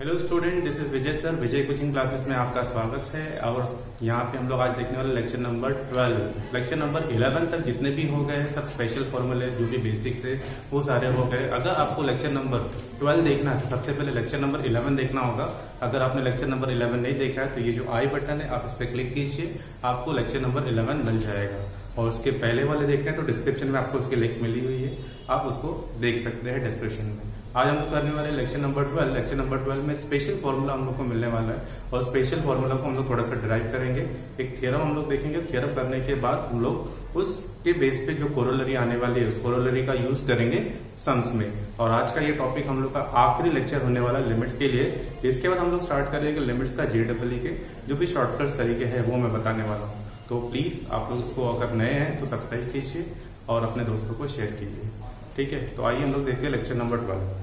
Hello student, this is Vijay sir. Vijay coaching classes में आपका स्वागत है। और यहाँ पे हम लोग आज देखने वाले लेक्चर नंबर 12। लेक्चर नंबर 11 तक जितने भी हो गए सब स्पेशल फॉर्मूले जो भी बेसिक थे वो सारे हो गए। अगर आपको लेक्चर नंबर 12 देखना है तो सबसे पहले लेक्चर नंबर 11 देखना होगा। अगर आपने लेक्चर नंबर 11 नहीं देखा है तो ये जो आई बटन है आप इस पर क्लिक कीजिए, आपको लेक्चर नंबर 11 मिल जाएगा। और उसके पहले वाले देखना है तो डिस्क्रिप्शन में आपको उसकी लिंक मिली हुई है, आप उसको देख सकते हैं डिस्क्रिप्शन में। आज हम लोग करने वाले लेक्चर नंबर 12। लेक्चर नंबर 12 में स्पेशल फॉर्मूला हम लोग को मिलने वाला है और स्पेशल फॉर्मूला को हम लोग थोड़ा सा डिराइव करेंगे। एक थ्योरम हम लोग देखेंगे, थ्योरम करने के बाद हम लोग उसके बेस पे जो कोरोलरी आने वाली है उस कोरोलरी का यूज करेंगे सम्स में। और आज का ये टॉपिक हम लोग का आखिरी लेक्चर होने वाला लिमिट्स के लिए। इसके बाद हम लोग स्टार्ट करेंगे लिमिट्स का JEE के जो भी शॉर्टकट तरीके हैं वो मैं बताने वाला हूँ। तो प्लीज आप लोग इसको अगर नए हैं तो सब्सक्राइब कीजिए और अपने दोस्तों को शेयर कीजिए, ठीक है। तो आइए हम लोग देखते हैं लेक्चर नंबर 12।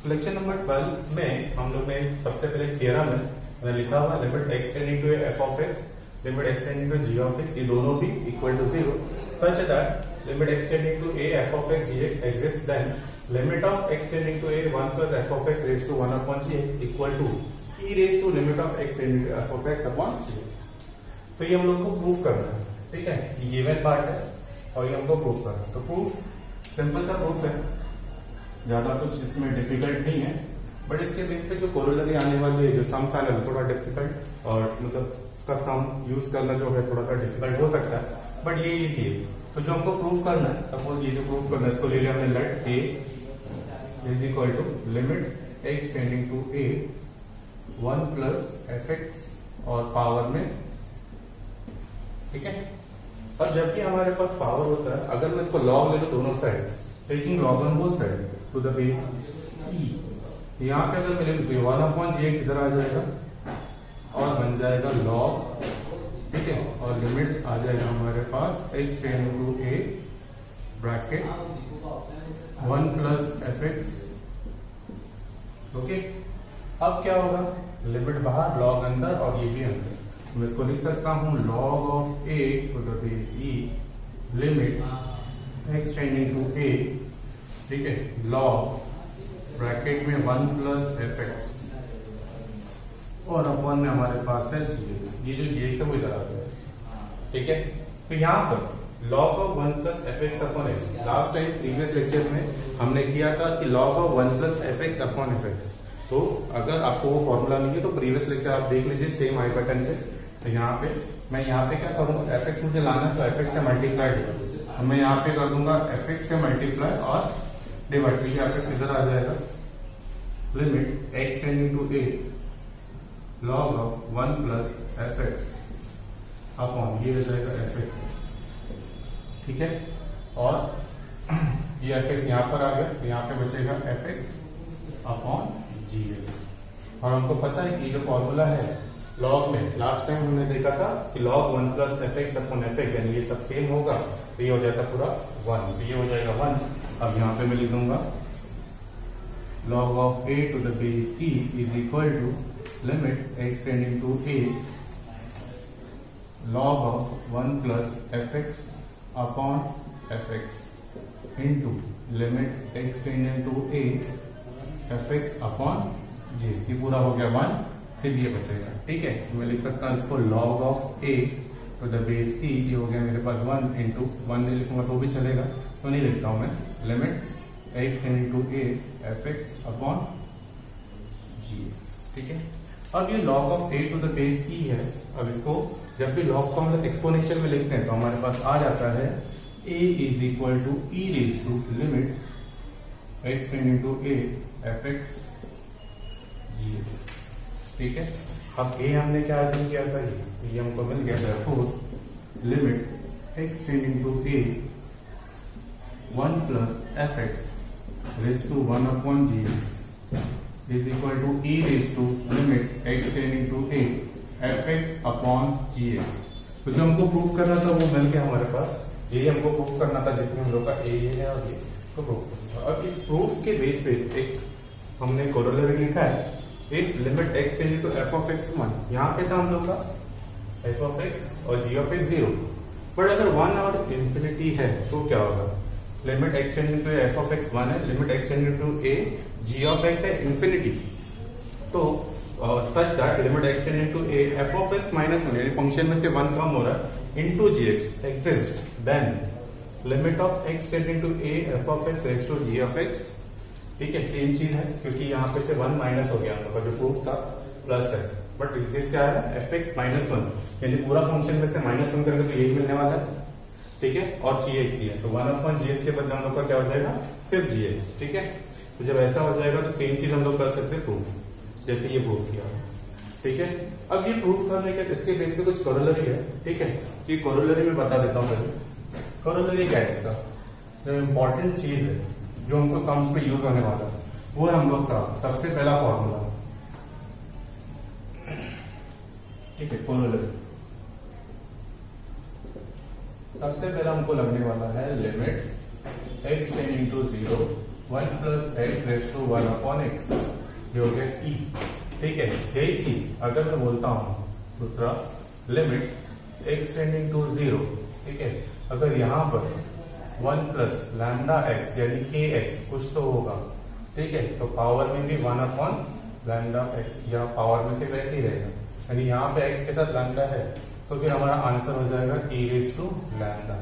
लेक्चर नंबर 12 में हम लोग ने सबसे पहले थ्योरम है लिखा हुआ limit x tending to f of x, limit x tending to g of x, ये दोनों भी equal to 0 such that limit x tending to a f of x gx exist, then limit of x tending to a 1 plus f of x raise to 1 upon gx equal to e raise to limit of x tending to f of x upon gx। तो ये हम लोग को proof करना है, ठीक है। ये गिवन पार्ट है और ये हमको प्रूफ करना है। तो प्रूफ सिंपल सा प्रूफ है, ज्यादा कुछ इसमें डिफिकल्ट नहीं है। बट इसके बेस पे जो कोरोलरी आने वाली है, जो सम्स आने वाले थोड़ा डिफिकल्ट और मतलब इसका सम यूज करना जो है थोड़ा सा डिफिकल्ट हो सकता है, बट ये इजी है। तो जो हमको प्रूफ करना है, सपोज ये जो प्रूफ करना है इसको ले लिया हमने, let a is equal to limit x tending to a 1 plus fx और पावर में, ठीक है। अब जब भी हमारे पास पावर होता है, अगर मैं इसको लॉग ले लूं दोनों side, taking log on both side to the base e, यहाँ पे अगर मैं ले लूं तो 1 अपॉन gx इधर आ जाएगा और बन जाएगा लॉग, ठीक है। और लिमिट आ जाएगा हमारे पास x tending to a bracket 1 plus fx, okay. अब क्या होगा, लिमिट बाहर लॉग अंदर और ये भी अंदर। मैं इसको लिख सकता हूं log of a to the base e limit x tending to a, ठीक है, log ब्रैकेट में 1 प्लस fx और अपॉन में हमारे पास है gx। ये जो gx है वो इधर आ गया, ठीक है। तो यहाँ पर log of 1 plus fx upon x, last time previous lecture में हमने किया था कि log of 1 plus fx upon fx। तो अगर आपको वो फॉर्मूला नहीं है तो प्रीवियस लेक्चर आप देख लीजिए, सेम आई बटन पे। तो यहाँ पे मैं यहाँ पे क्या करूंगा, fx मुझे लाना है तो fx से मल्टीप्लाई, मैं यहाँ पे कर दूंगा fx से मल्टीप्लाई और डिवाइड, तो fx इधर आ जाएगा। Limit x tending to a log of 1 plus fx upon ये हो जाएगा fx, ठीक है। और ये fx यहाँ पर आ गया तो यहाँ पे बचेगा fx अपॉन gx। और हमको पता है कि जो फॉर्मूला है लॉग में, लास्ट टाइम हमने देखा था कि log 1 plus fx upon fx, यानी ये सब सेम होगा तो ये हो जाता पूरा 1, तो ये हो जाएगा 1। अब यहाँ पे मैं लिख दूंगा log of a to the base e is equal to limit x tending to a log of 1 plus fx upon fx into limit x tending to a fx upon gx। ये पूरा हो गया 1, फिर ये बचेगा, ठीक है। मैं लिख सकता हूँ इसको log of a to the base e, ये हो गया मेरे पास 1 इंटू 1 नहीं लिखूंगा तो भी चलेगा, तो नहीं लिखता हूं मैं, limit x into a fx upon gx, ठीक है। अब ये log of a to the base e है। अब इसको जब भी log को हम लोग एक्सपोनेंशियल में लिखते हैं तो हमारे पास आ जाता है a is equal to e raise to limit x into a fx gx, ठीक है। अब a हमने क्या हासिल किया था, ये हमको मिल गया था, for limit x tending to a 1 plus fx raise to 1 upon gx is equal to e raise to limit x tending to a fx upon gx। तो जो हमको प्रूफ करना था वो मिल गया हमारे पास, यही हमको प्रूफ करना था जिसमें हम लोग का a ये है और ये को प्रूफ करना। और इस प्रूफ के बेस पे एक हमने कोरोलरी लिखा है, if limit x tending to f of x 1, यहाँ पे था हम लोग का f of x और g of x 0, बट अगर 1 और इंफिनिटी है तो क्या होगा, limit x tending to f of x 1 है, limit x tending to a g of x है इंफिनिटी, तो such that limit x tending to a f of x minus one, यानी फंक्शन में से वन कम हो रहा है, into g x exist, then limit of x tending to a f of x raise to ji of x. ठीक है, same चीज है क्योंकि यहाँ पे से वन माइनस हो गया हम लोग का जो प्रूफ था प्लस है, बट एग्जिस्ट क्या है एफ एक्स माइनस वन, यानी पूरा फंक्शन में से माइनस वन करेंगे तो यही मिलने वाला है। ठीक है, और जी एक्स दिया तो वन अपॉन जी एक्स के बदले हम लोग का क्या हो जाएगा सिर्फ जी एक्स। ठीक है, तो जब ऐसा हो जाएगा तो सेम चीज हम लोग कर सकते हैं प्रूफ, जैसे ये प्रूफ किया। ठीक है, अब ये प्रूफ करने के इसके बेस पे कुछ कोरोलरी है। ठीक है, ये कोरोलरी में बता देता हूँ पहले। कोरोलरी क्या है इसका, जो इम्पोर्टेंट चीज है जो हमको सम्स पे यूज होने वाला है वो है हम लोग का सबसे पहला फॉर्मूला। ठीक है, कोरोलरी सबसे पहला हमको लगने वाला है limit x tending to 0 1 plus x raise to 1 upon x, ये हो गया ई। ठीक है, यही चीज अगर मैं बोलता हूं दूसरा लिमिट एक्स टेंडिंग टू 0, ठीक है, अगर यहां पर 1 प्लस लैम्डा एक्स यानी के एक्स कुछ तो होगा। ठीक है, तो पावर में भी 1 अपॉन लैम्डा एक्स, या पावर में से वैसे ही रहेगा, यानी यहाँ पे एक्स के साथ लैम्डा है तो फिर हमारा आंसर हो जाएगा ई रेज टू लैम्डा।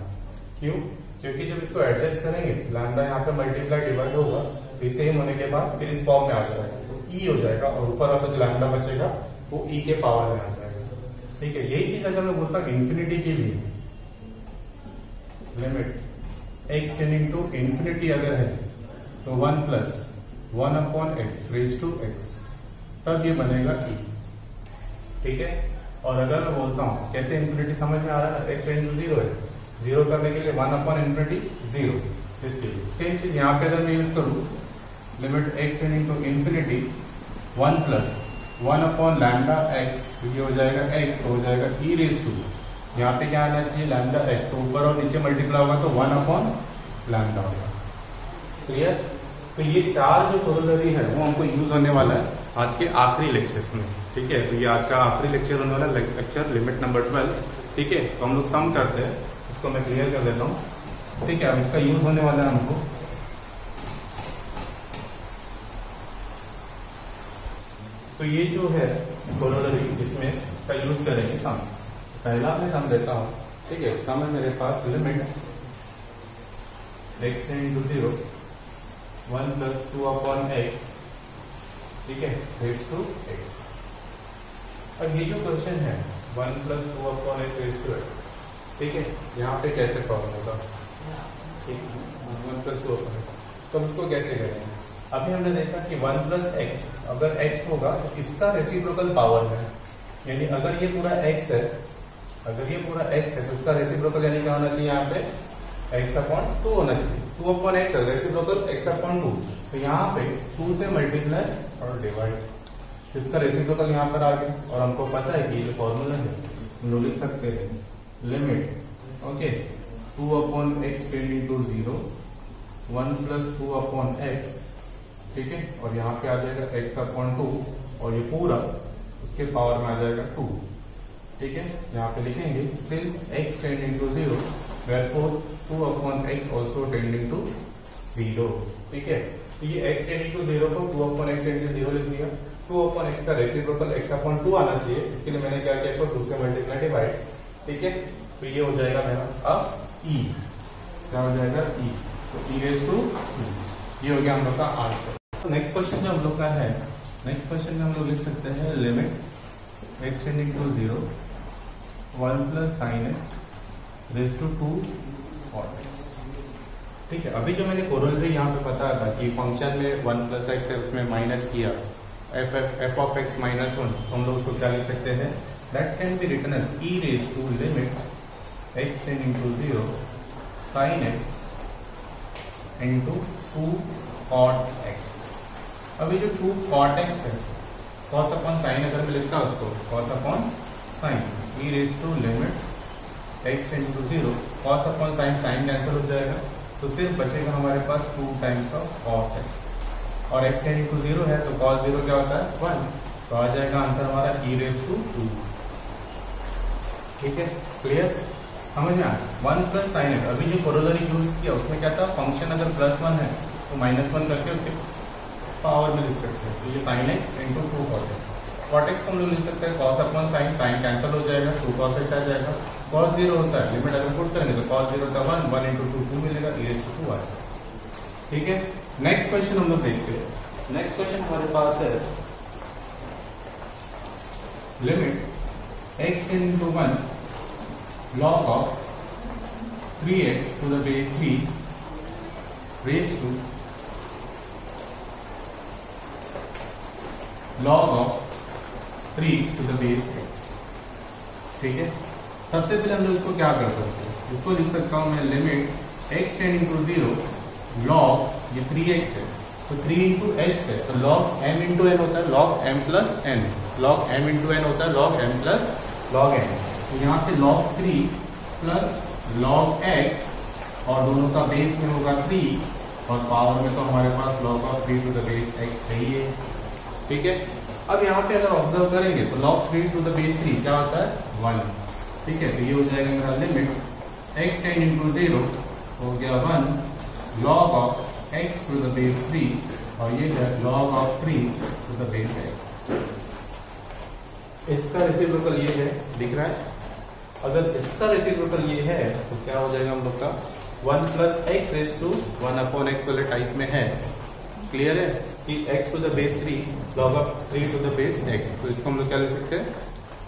क्यों, क्योंकि जब इसको एडजस्ट करेंगे लैम्डा यहाँ पे मल्टीप्लाई डिवाइड होगा, फिर सेम होने के बाद फिर इस फॉर्म में आ जाएगा तो ई हो जाएगा, और ऊपर वाला जो लैम्डा बचेगा वो ई के पावर में आ जाएगा। ठीक है, यही चीज अगर मैं बोलता हूँ इन्फिनिटी के लिए limit x tending to infinity अगर है तो 1 plus 1 upon x raise to x, तब ये बनेगा ई। ठीक है, और अगर मैं बोलता हूं कैसे इन्फिनिटी समझ में आ रहा है, एक्स टेंडिंग टू 0 है, 0 करने के लिए 1 अपॉन इन्फिनिटी 0, इसके लिए सेम चीज यहाँ पे अगर मैं यूज करूं limit x tending to infinity 1 plus 1 upon lambda x, ये हो जाएगा एक्स, हो जाएगा ई रेज टू, यहाँ पे क्या आना चाहिए लैम्डा एक्स, तो ऊपर और नीचे मल्टीप्लाई होगा तो 1 अपॉन लैम्डा होगा। क्लियर, तो ये चार जो कोरोलरी है वो हमको यूज होने वाला है आज के आखिरी लेक्चर्स में। ठीक है, तो ये आज का आखिरी लेक्चर होने वाला लेक्चर लिमिट नंबर 12। ठीक है, तो हम लोग सम करते हैं, इसको मैं क्लियर कर देता हूँ। ठीक है, अब इसका यूज होने वाला है हमको, तो ये जो है कोरोलरी इसमें इसका यूज करेंगे सम। पहला मैं सम देता हूँ। ठीक है, सम है मेरे पास limit x tending to 0 1 plus 2 upon x, ठीक है, रेज टू एक्स। अब ये जो क्वेश्चन है 1 plus 2 upon x raise to x, ठीक है, यहाँ पे कैसे सॉल्व होगा, ठीक है, 1 प्लस 2 अपॉन एक्स, तो इसको कैसे करेंगे। अभी हमने देखा कि 1 प्लस एक्स, अगर एक्स होगा तो इसका रेसिप्रोकल पावर है, यानी अगर ये पूरा एक्स है, अगर ये पूरा एक्स है तो इसका रेसिप्रोकल यानी क्या होना चाहिए, यहाँ पे एक्स अपॉन 2 होना चाहिए। 2 अपॉन एक्स है, रेसिप्रोकल एक्स अपॉन 2, तो यहाँ पे 2 से मल्टीप्लाई और डिवाइड, इसका रेसिप्रोकल यहाँ पर आ गया। और हमको पता है कि ये फॉर्मूला है, हम लोग लिख सकते हैं limit okay 2 upon x tending to 0 1 plus 2 upon x, ठीक है, और यहाँ पे आ जाएगा एक्स अपॉन 2, और ये पूरा उसके पावर में आ जाएगा 2। ठीक है, यहाँ पे लिखेंगे since x tending to 0 therefore 2 upon x also tending to 0। ठीक है, तो ये x टेंडिंग टू 0 को 2 अपॉन एक्स टेंडिंग टू 0 लिख दिया। 2 अपॉन एक्स का रेसिप्रोकल x अपॉन 2 आना चाहिए, इसके लिए मैंने क्या किया, इसको 2 से मल्टीप्लाई डिवाइड। ठीक है, तो ये हो जाएगा मेरा अब e, क्या हो जाएगा e, तो e रेज टू, ये हो गया हम लोग का आंसर। तो नेक्स्ट क्वेश्चन जो हम लोग का है, नेक्स्ट क्वेश्चन में हम लोग लिख सकते हैं limit x tending to 0 1 plus sine x raise to 2 cot x। ठीक है, अभी जो मैंने कोरोलरी यहाँ पे बताया था कि फंक्शन में 1 प्लस एक्स है, उसमें माइनस किया एफ ऑफ एक्स माइनस 1, तो हम लोग उसको क्या लिख सकते हैं, that can be written as e raise to limit x tending to 0 sine x into 2 cot x। अभी जो 2 cot x है, कॉस अपॉन साइन, अगर मैं लिखता हूँ उसको cos upon sine, e raise to limit x tending to 0 cos upon sine, sine cancel हो जाएगा, तो सिर्फ बचेगा हमारे पास 2 टाइम्स ऑफ कॉस एक्स, और एक्स टेंडिंग टू 0 है तो कॉस 0 क्या होता है 1, तो आ जाएगा आंसर हमारा ई रेज टू 2। ठीक है, क्लियर, समझ में आया। 1 प्लस साइन एक्स, अभी जो कोरोलरी यूज किया उसमें क्या था, फंक्शन अगर +1 है तो -1 करके उसके पावर में लिख सकते हैं, तो ये sin x into 2 cos x। cot x को हम लोग लिख सकते हैं cos upon sin, sin cancel हो जाएगा, 2 cos x आ जाएगा। cos 0 होता है, लिमिट अगर पुट करेंगे तो cos 0 का 1, 1 इंटू 2 2 मिलेगा, e raised to 2 आएगा। ठीक है, नेक्स्ट क्वेश्चन हम लोग देखते हैं। नेक्स्ट क्वेश्चन हमारे पास है limit x into 1 log of 3x to the base 3 raised to log of 3 to the base x। ठीक है, सबसे पहले हम लोग इसको क्या कर सकते हैं, इसको लिख सकता हूं मैं limit x tend into 0 log ये 3x है तो 3 इंटू x है तो log m इंटू n होता है, log m plus n, log m into n होता है log m plus log n। तो यहाँ पे log 3 प्लस log x और दोनों का बेस में होगा 3 और पावर में तो हमारे पास log of 3 to the base x है ही है। ठीक है, अब यहाँ पे अगर ऑब्जर्व करेंगे तो log 3 to the base 3 क्या होता है 1। ठीक है, तो ये हो जाएगा मेरा लिमिट x टेंड इंटू 0 हो गया 1 log of x to the base 3 और ये है log of 3 to the base x। इसका रेसिप्रोकल ये है, दिख रहा है। अगर इसका रेसिप्रोकल ये है तो क्या हो जाएगा हम लोग का 1 plus x raise to 1 upon x वाले टाइप में है। क्लियर है कि x to the base 3 log of 3 to the base x, तो इसको हम लोग क्या लिख सकते हैं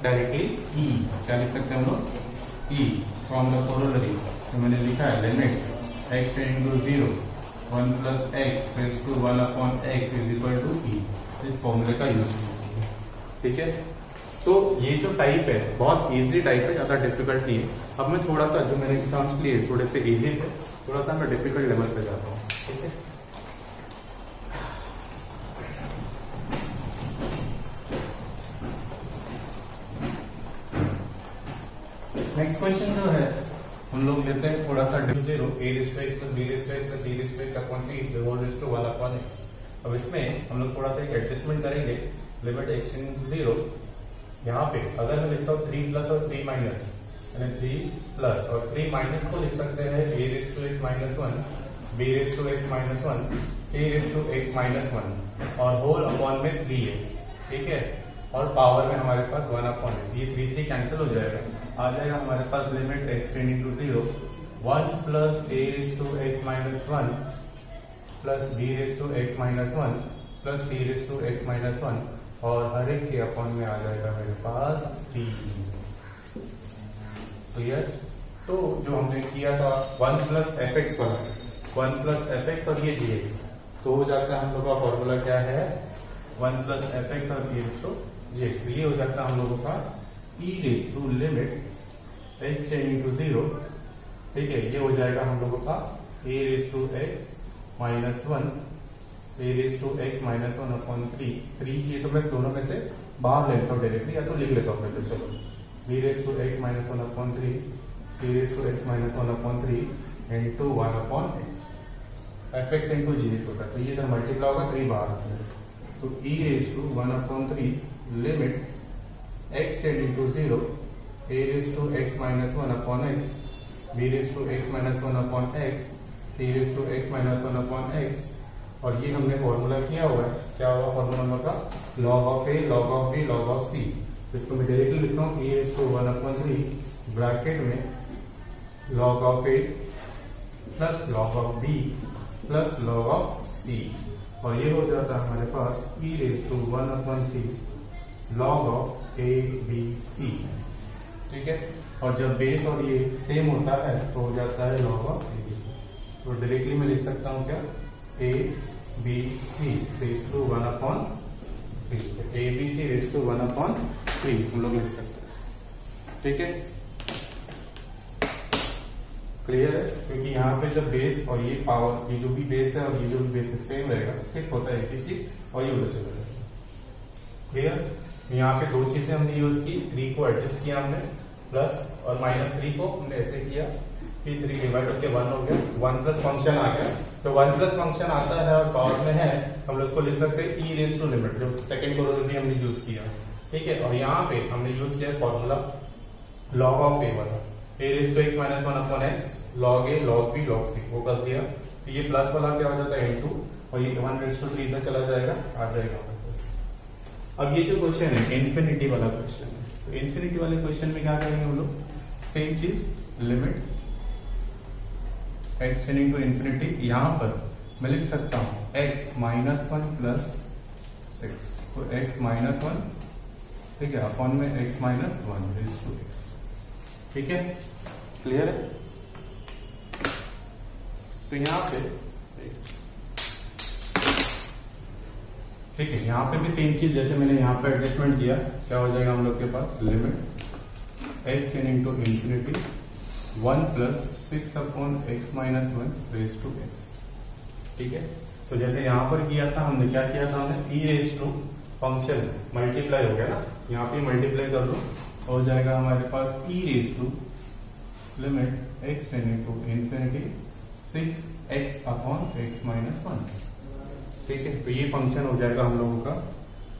डायरेक्टली e, क्या लिख सकते हैं हम लोग e फ्रॉम द कोरोलरी। तो मैंने लिखा है limit x into 0 1 plus x raise to 1 upon x is equal to e, इस फॉर्मूले का यूज। ठीक है, तो ये जो टाइप है बहुत इजी टाइप है, ज्यादा डिफिकल्ट नहीं है। अब मैं थोड़ा सा जो मैंने एग्जाम्स लिए थोड़े से इजी थे, थोड़ा सा मैं डिफिकल्ट लेवल पे जाता हूँ। ठीक है, नेक्स्ट क्वेश्चन जो है हम लोग लेते हैं थोड़ा सा 0 a raised to x plus b raised to x plus c raised to x upon 3 the whole raised to 1 upon x। अब इसमें हम लोग थोड़ा सा एक एडजस्टमेंट करेंगे। लिमिट x टेंड 0, यहाँ पे अगर मैं लिखता हूँ 3 प्लस और 3 माइनस, यानी 3 प्लस और 3 माइनस को लिख सकते हैं a raised to x minus 1 b raised to x minus 1 c raised to x minus 1 और होल अपॉन में 3 है। ठीक है, और पावर में हमारे पास 1 अपॉन है, ये 3 3 कैंसिल हो जाएगा, आ जाएगा हमारे पास limit x tend into 0 1 plus a raised to x minus 1 plus b raised to x minus 1 plus c raised to x minus 1 और हर एक के अपॉन में आ जाएगा मेरे पास 3। क्लियर, तो जो हमने किया था 1 प्लस एफ एक्स वाला, 1 प्लस एफ एक्स और ये जी एक्स, तो हो जाता है हम लोग का फॉर्मूला क्या है 1 प्लस एफ एक्स और E raise to G X. तो ये हो जाता है हम लोगों का E raise to limit X tend into 0। ठीक है, ये हो जाएगा हम लोगों का A raise to X minus 1 a raised to x minus 1 upon 3 चाहिए तो मैं दोनों में से बाहर ले लेता हूँ डायरेक्टली, या तो लिख लेता हूँ पहले। चलो b raised to x minus 1 upon 3 c raised to x minus 1 upon 3 into 1 upon x fx into gx होता है, तो ये इधर मल्टीप्लाई होगा 3 बाहर आता है, तो e raised to 1 upon 3 limit x tend into 0 a raised to x minus 1 upon x b raised to x minus 1 upon x c raised to x minus 1 upon x। और ये हमने फॉर्मूला किया हुआ है, क्या होगा फॉर्मूला का log of a log of b log of c। तो इसको मैं डायरेक्टली लिखता हूँ e raised to 1 upon 3 bracket में log of a plus log of b plus log of c, और ये हो जाता है हमारे पास e raised to 1 upon 3 log of a b c। ठीक है, और जब बेस और ये सेम होता है तो हो जाता है log of a b c। तो डायरेक्टली मैं लिख सकता हूँ क्या a b c raise to 1 upon 3, a b c raise to 1 upon 3 हम लोग लिख सकते हैं। ठीक है, क्लियर है, क्योंकि यहाँ पे जब बेस और ये पावर, ये जो भी बेस है और ये जो भी बेस है सेम रहेगा, सिर्फ होता है एबीसी और ये उधर चला जाएगा। क्लियर, यहाँ पे दो चीजें हमने यूज की, 3 को एडजस्ट किया हमने, प्लस और माइनस 3 को हमने ऐसे किया कि 3 डिवाइड होकर 1 हो गया, 1 प्लस फंक्शन आ गया, तो 1 प्लस फंक्शन आता है और पावर में है, हम लोग उसको लिख सकते हैं ई रेज टू लिमिट, जो सेकंड कोरोलरी हमने यूज किया। ठीक है, और यहाँ पे हमने यूज किया फॉर्मूला लॉग ऑफ ए वाला, A raise to X minus 1 upon X log A log B log C, वो कर दिया। तो ये प्लस वाला क्या हो जाता है इनटू और ये 1/3 इधर चला जाएगा, आ जाएगा हमारे पास। अब ये जो क्वेश्चन है इन्फिनिटी वाला क्वेश्चन है, तो इन्फिनिटी वाले क्वेश्चन में क्या करेंगे हम लोग, सेम चीज, limit x tending to infinity, यहां पर मैं लिख सकता हूं x -1 प्लस 6, तो x -1, ठीक है, अपॉन में x -1 रेज़ टू x, ठीक है, क्लियर है। तो यहां पे ठीक है, यहाँ पे भी सेम चीज, जैसे मैंने यहाँ पे एडजस्टमेंट किया, क्या हो जाएगा हम लोग के पास, limit x tending to infinity 1 plus 6 upon x -1 raise to x, ठीक है। तो जैसे यहाँ पर किया था हमने, क्या किया था हमने, e raise to function multiply हो गया ना, यहाँ पे मल्टीप्लाई कर लो, हो जाएगा हमारे पास e raise to limit x tending to infinity 6x upon x -1, ठीक है। तो ये फंक्शन हो जाएगा हम लोगों का,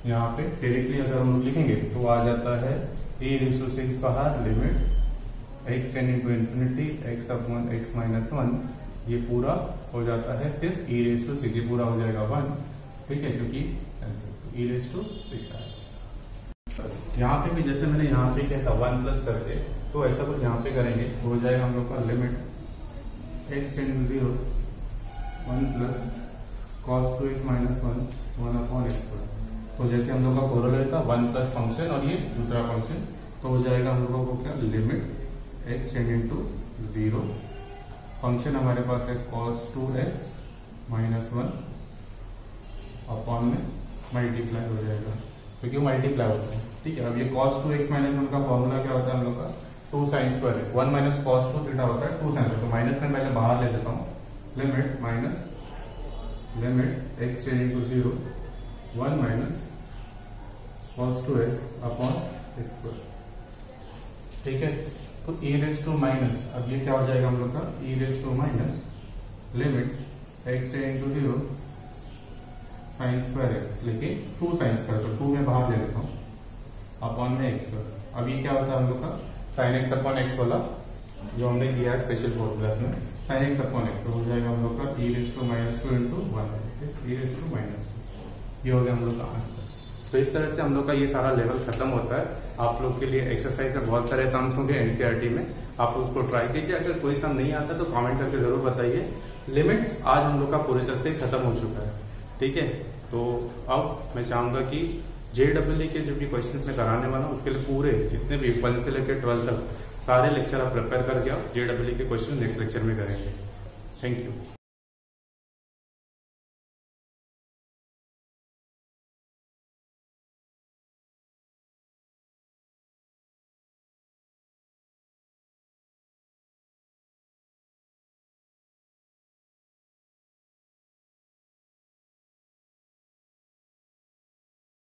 यहाँ पे डायरेक्टली अगर हम लोग लिखेंगे तो आ जाता है e⁻6 बाहर, limit x tending to infinity x upon x -1, ये पूरा हो जाता है सिर्फ e⁻6, ये पूरा हो जाएगा 1, ठीक है, क्योंकि e⁻6 आएगा। यहाँ पे भी जैसे मैंने यहाँ पे किया था 1 प्लस करके, तो ऐसा कुछ यहाँ पे करेंगे, तो हो जाएगा हम लोग का limit x tending to 0 1 plus cos 2x -1 1 upon x square. तो जैसे हम लोग का कोरोलेट था 1 प्लस फंक्शन और ये दूसरा फंक्शन, तो हो जाएगा हम लोगों को क्या, limit x tending to 0, function हमारे पास है cos 2x -1 अपॉन में मल्टीप्लाई हो जाएगा, क्योंकि मल्टीप्लाई होता है, ठीक है। अब ये cos 2x -1 का फॉर्मूला क्या होता है हम लोग का, 2 sin स्क्वायर है, 1 माइनस cos 2 थीटा होता है 2 sin स्क्वायर, तो माइनस में पहले बाहर ले देता हूँ, limit minus limit x tending to 0 1 minus cos 2x upon x square, ठीक है। तो e⁻⁻, अब ये क्या हो जाएगा हम लोग का, e⁻⁻ limit x tending to 0 sin square x, लेकिन 2 sin स्क्वायर, तो 2 में बाहर ले लेता हूँ, अपॉन में x स्क्वायर। अब ये क्या होता है हम लोग का, sin x अपॉन x वाला जो हमने किया है स्पेशल फॉर्मूलास में, sin x अपॉन x, तो हो जाएगा हम लोग का e⁻2 इंटू 1, e⁻2, ये हो गया हम लोग का आंसर। तो इस तरह से हम लोग का ये सारा लेवल खत्म होता है। आप लोग के लिए एक्सरसाइज में बहुत सारे सम्स होंगे एनसीईआरटी में, आप उसको ट्राई कीजिए। अगर कोई सम नहीं आता तो कमेंट करके जरूर बताइए। लिमिट्स आज हम लोग का पूरी तरह से खत्म हो चुका है, ठीक है। तो अब मैं चाहूंगा कि JEE के जो भी क्वेश्चन में कराने वाला हूँ उसके लिए पूरे जितने भी 1 से लेकर 12 तक सारे लेक्चर आप प्रिपेयर करके आओ। JEE के क्वेश्चन नेक्स्ट लेक्चर में करेंगे। Thank you.